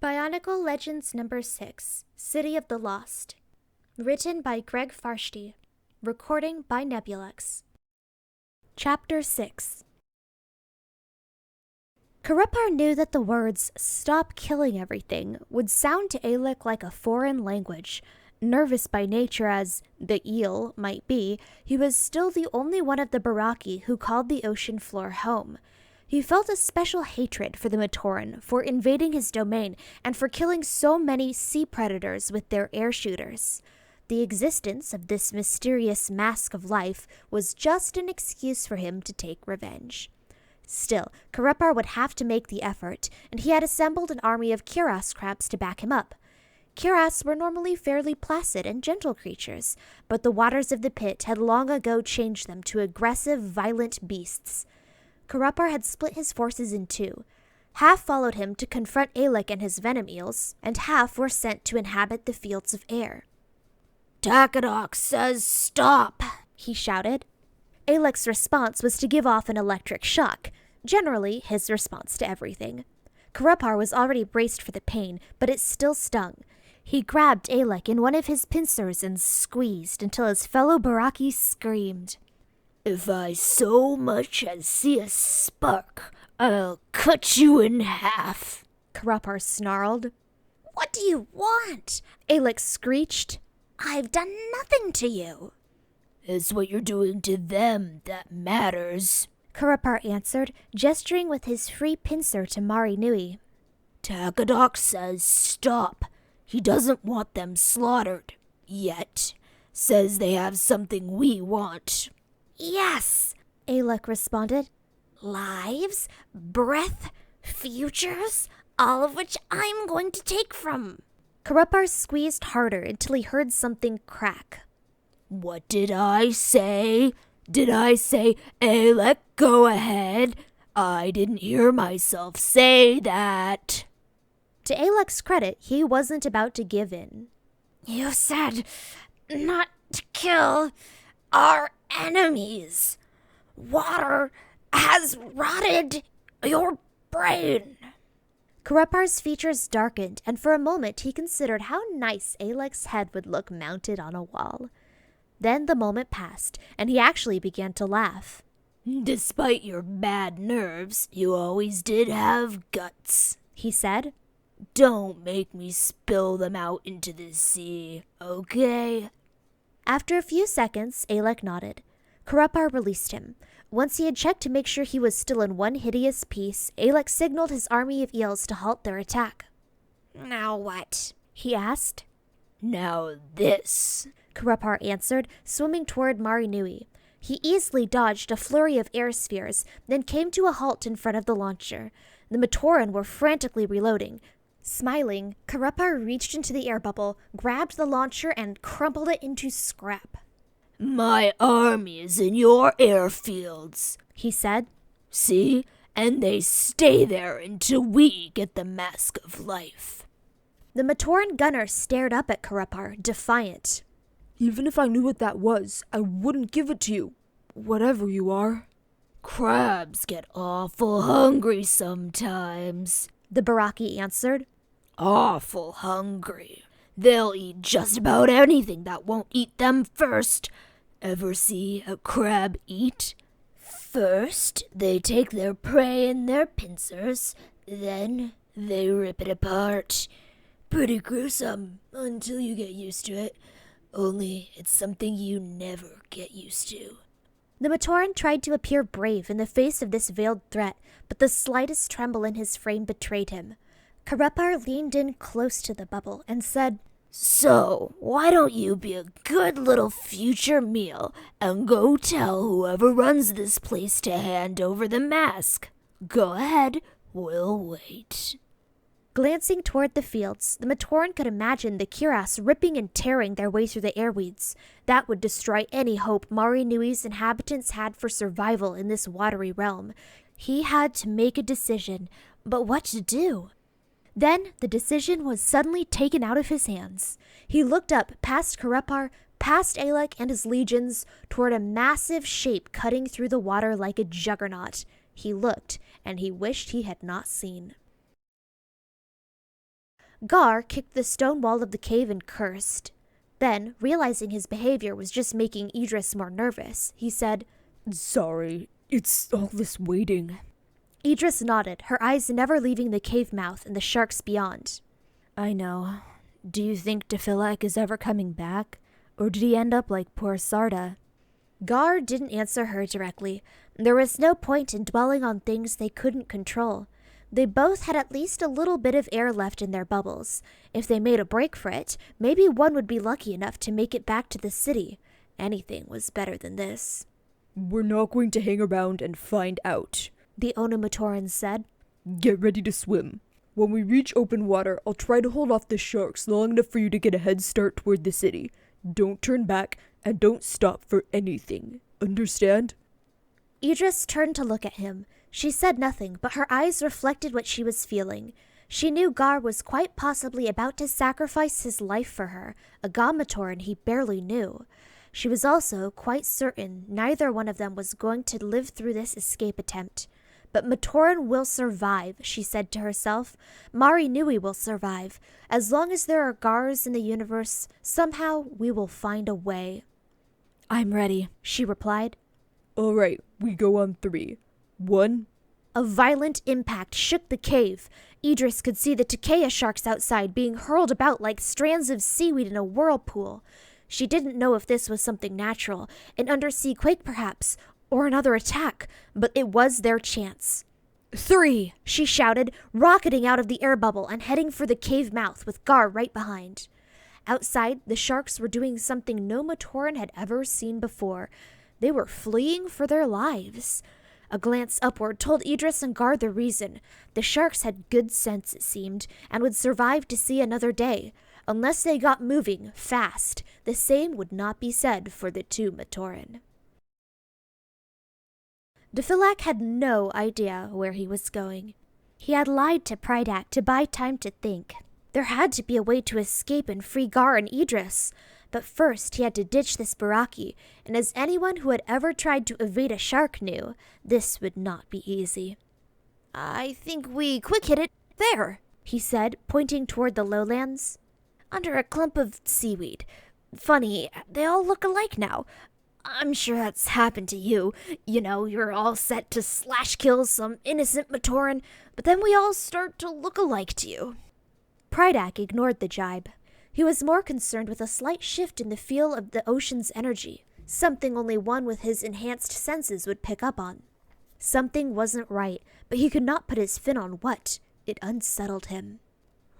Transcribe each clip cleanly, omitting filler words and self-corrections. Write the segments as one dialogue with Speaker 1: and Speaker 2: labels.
Speaker 1: Bionicle Legends Number 6, City of the Lost. Written by Greg Farshti. Recording by Nebulux. Chapter 6. Karupar knew that the words, "Stop killing everything," would sound to Alec like a foreign language. Nervous by nature as the eel might be, he was still the only one of the Baraki who called the ocean floor home. He felt a special hatred for the Matoran for invading his domain and for killing so many sea predators with their air shooters. The existence of this mysterious mask of life was just an excuse for him to take revenge. Still, Karupar would have to make the effort, and he had assembled an army of Kiras crabs to back him up. Kiras were normally fairly placid and gentle creatures, but the waters of the pit had long ago changed them to aggressive, violent beasts. Karupar had split his forces in two. Half followed him to confront Alec and his venom eels, and half were sent to inhabit the fields of air.
Speaker 2: "Takadok says stop,"
Speaker 1: he shouted. Alec's response was to give off an electric shock, generally his response to everything. Karupar was already braced for the pain, but it still stung. He grabbed Alec in one of his pincers and squeezed until his fellow Baraki screamed.
Speaker 2: "If I so much as see a spark, I'll cut you in half,"
Speaker 1: Karupar snarled.
Speaker 2: "What do you want?"
Speaker 1: Alec screeched.
Speaker 2: "I've done nothing to you." "It's what you're doing to them that matters,"
Speaker 1: Karupar answered, gesturing with his free pincer to Mari Nui.
Speaker 2: "Takadok says stop. He doesn't want them slaughtered. Yet. Says they have something we want."
Speaker 1: "Yes," Alec responded.
Speaker 2: "Lives, breath, futures, all of which I'm going to take from."
Speaker 1: Karupar squeezed harder until he heard something crack.
Speaker 2: "What did I say? Did I say, Alec, go ahead? I didn't hear myself say that."
Speaker 1: To Alec's credit, he wasn't about to give in.
Speaker 2: "You said not to kill our enemies. Water has rotted your brain."
Speaker 1: Karupar's features darkened, and for a moment he considered how nice Alec's head would look mounted on a wall. Then the moment passed, and he actually began to laugh.
Speaker 2: "Despite your bad nerves, you always did have guts,"
Speaker 1: he said.
Speaker 2: "Don't make me spill them out into the sea, okay?"
Speaker 1: After a few seconds, Alec nodded. Karupar released him. Once he had checked to make sure he was still in one hideous piece, Alec signaled his army of eels to halt their attack.
Speaker 2: "Now what?"
Speaker 1: he asked.
Speaker 2: "Now this,"
Speaker 1: Karupar answered, swimming toward Mari Nui. He easily dodged a flurry of air spheres, then came to a halt in front of the launcher. The Matoran were frantically reloading. Smiling, Karupar reached into the air bubble, grabbed the launcher, and crumpled it into scrap.
Speaker 2: "My army is in your airfields,"
Speaker 1: he said.
Speaker 2: "See? And they stay there until we get the mask of life."
Speaker 1: The Matoran gunner stared up at Karupar, defiant.
Speaker 3: "Even if I knew what that was, I wouldn't give it to you, whatever you are."
Speaker 2: "Crabs get awful hungry sometimes,"
Speaker 1: the Baraki answered.
Speaker 2: "Awful hungry. They'll eat just about anything that won't eat them first. Ever see a crab eat? First, they take their prey in their pincers, then they rip it apart. Pretty gruesome until you get used to it. Only it's something you never get used to."
Speaker 1: The Matoran tried to appear brave in the face of this veiled threat, but the slightest tremble in his frame betrayed him. Karupar leaned in close to the bubble and said,
Speaker 2: "So, why don't you be a good little future meal and go tell whoever runs this place to hand over the mask? Go ahead, we'll wait."
Speaker 1: Glancing toward the fields, the Matoran could imagine the Kiras ripping and tearing their way through the airweeds. That would destroy any hope Mari Nui's inhabitants had for survival in this watery realm. He had to make a decision, but what to do? Then the decision was suddenly taken out of his hands. He looked up past Karupar, past Alec and his legions, toward a massive shape cutting through the water like a juggernaut. He looked, and he wished he had not seen. Gar kicked the stone wall of the cave and cursed. Then, realizing his behavior was just making Idris more nervous, he said,
Speaker 3: Sorry, it's all this waiting.
Speaker 1: Idris nodded, her eyes never leaving the cave mouth and the sharks beyond.
Speaker 2: I know. Do you think Nebulux is ever coming back? Or did he end up like poor Sarda?
Speaker 1: Gar didn't answer her directly. There was no point in dwelling on things they couldn't control. They both had at least a little bit of air left in their bubbles. If they made a break for it, maybe one would be lucky enough to make it back to the city. Anything was better than this.
Speaker 3: We're not going to hang around and find out,
Speaker 1: the Onomatoran said.
Speaker 3: Get ready to swim. When we reach open water, I'll try to hold off the sharks long enough for you to get a head start toward the city. Don't turn back, and don't stop for anything. Understand?
Speaker 1: Idris turned to look at him. She said nothing, but her eyes reflected what she was feeling. She knew Gar was quite possibly about to sacrifice his life for her, a Gamatoran he barely knew. She was also quite certain neither one of them was going to live through this escape attempt. But Matoran will survive, she said to herself. Mari Nui will survive. As long as there are Gars in the universe, somehow we will find a way.
Speaker 2: I'm ready,
Speaker 1: she replied.
Speaker 3: All right, we go on 3. 1.
Speaker 1: A violent impact shook the cave. Idris could see the Takea sharks outside being hurled about like strands of seaweed in a whirlpool. She didn't know if this was something natural, an undersea quake perhaps, or another attack, but it was their chance. 3, she shouted, rocketing out of the air bubble and heading for the cave mouth with Gar right behind. Outside, the sharks were doing something no Matoran had ever seen before. They were fleeing for their lives. A glance upward told Idris and Gar the reason. The sharks had good sense, it seemed, and would survive to see another day. Unless they got moving fast, the same would not be said for the 2 Matoran. Nebulux had no idea where he was going. He had lied to Prydak to buy time to think. There had to be a way to escape and free Gar and Idris. But first he had to ditch this Baraki, and as anyone who had ever tried to evade a shark knew, this would not be easy. I think we quick hit it there, he said, pointing toward the lowlands. Under a clump of seaweed. Funny, they all look alike now. I'm sure that's happened to you. You know, you're all set to slash kill some innocent Matoran, but then we all start to look alike to you. Prydak ignored the jibe. He was more concerned with a slight shift in the feel of the ocean's energy, something only one with his enhanced senses would pick up on. Something wasn't right, but he could not put his fin on what. It unsettled him.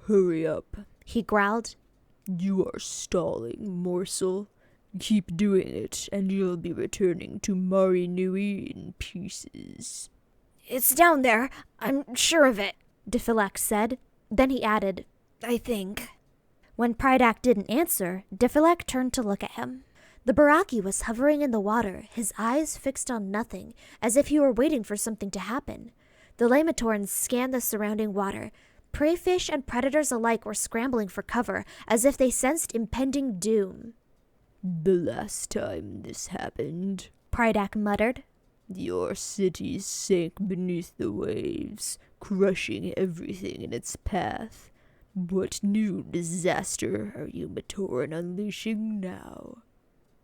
Speaker 3: Hurry up,
Speaker 1: he growled.
Speaker 3: You are stalling, morsel. Keep doing it, and you'll be returning to Mari Nui in pieces.
Speaker 1: It's down there. I'm sure of it, Nebulux said. Then he added, I think. When Prydak didn't answer, Nebulux turned to look at him. The Baraki was hovering in the water, his eyes fixed on nothing, as if he were waiting for something to happen. The Lamatorans scanned the surrounding water. Prey fish and predators alike were scrambling for cover, as if they sensed impending doom.
Speaker 3: The last time this happened,
Speaker 1: Prydak muttered,
Speaker 3: your city sank beneath the waves, crushing everything in its path. What new disaster are you Matoran unleashing now?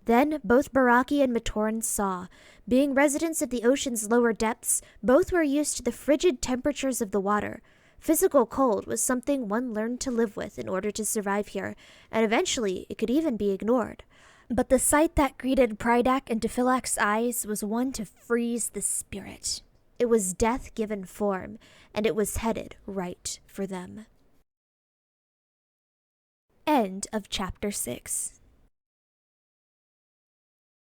Speaker 1: Then both Baraki and Matoran saw. Being residents of the ocean's lower depths, both were used to the frigid temperatures of the water. Physical cold was something one learned to live with in order to survive here, and eventually it could even be ignored. But the sight that greeted Prydak and Nebulux's eyes was one to freeze the spirit. It was death given form, and it was headed right for them. End of chapter 6.